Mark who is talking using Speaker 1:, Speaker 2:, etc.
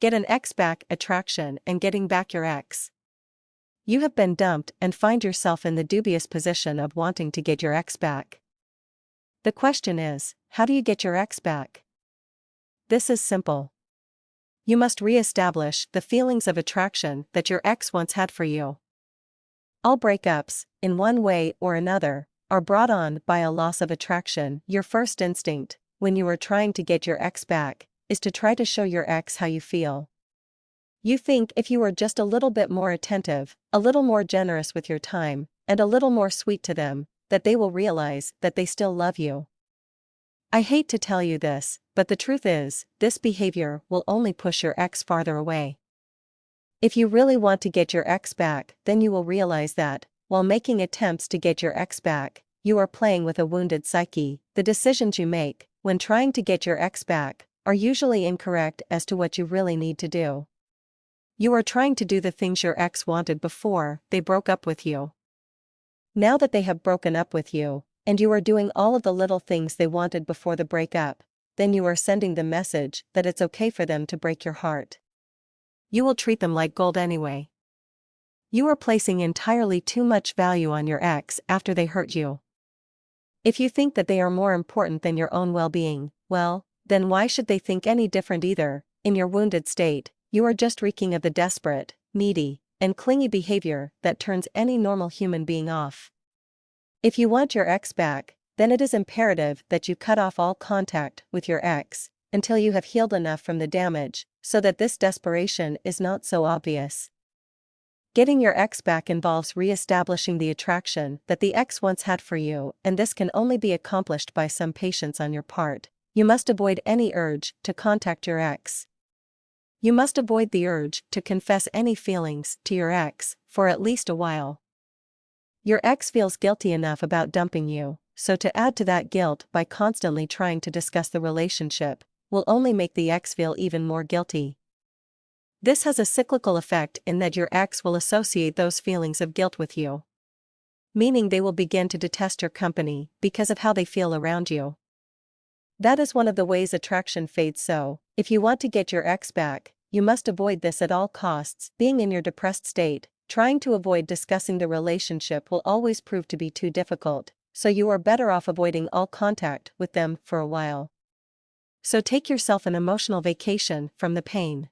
Speaker 1: Get an ex back attraction and getting back your ex. You have been dumped and find yourself in the dubious position of wanting to get your ex back. The question is, how do you get your ex back? This is simple. You must re-establish the feelings of attraction that your ex once had for you. All breakups, in one way or another, are brought on by a loss of attraction. Your first instinct, when you are trying to get your ex back, is to try to show your ex how you feel. You think if you were just a little bit more attentive, a little more generous with your time, and a little more sweet to them, that they will realize that they still love you. I hate to tell you this, but the truth is, this behavior will only push your ex farther away. If you really want to get your ex back, then you will realize that, while making attempts to get your ex back, you are playing with a wounded psyche. The decisions you make, when trying to get your ex back, are usually incorrect as to what you really need to do. You are trying to do the things your ex wanted before they broke up with you. Now that they have broken up with you, and you are doing all of the little things they wanted before the breakup, then you are sending the message that it's okay for them to break your heart. You will treat them like gold anyway. You are placing entirely too much value on your ex after they hurt you. If you think that they are more important than your own well-being, well, then why should they think any different either? In your wounded state, you are just reeking of the desperate, needy, and clingy behavior that turns any normal human being off. If you want your ex back, then it is imperative that you cut off all contact with your ex until you have healed enough from the damage so that this desperation is not so obvious. Getting your ex back involves re-establishing the attraction that the ex once had for you, and this can only be accomplished by some patience on your part. You must avoid any urge to contact your ex. You must avoid the urge to confess any feelings to your ex for at least a while. Your ex feels guilty enough about dumping you, so to add to that guilt by constantly trying to discuss the relationship will only make the ex feel even more guilty. This has a cyclical effect in that your ex will associate those feelings of guilt with you, meaning they will begin to detest your company because of how they feel around you. That is one of the ways attraction fades. So, if you want to get your ex back, you must avoid this at all costs. Being in your depressed state, trying to avoid discussing the relationship will always prove to be too difficult, so you are better off avoiding all contact with them for a while. So take yourself an emotional vacation from the pain.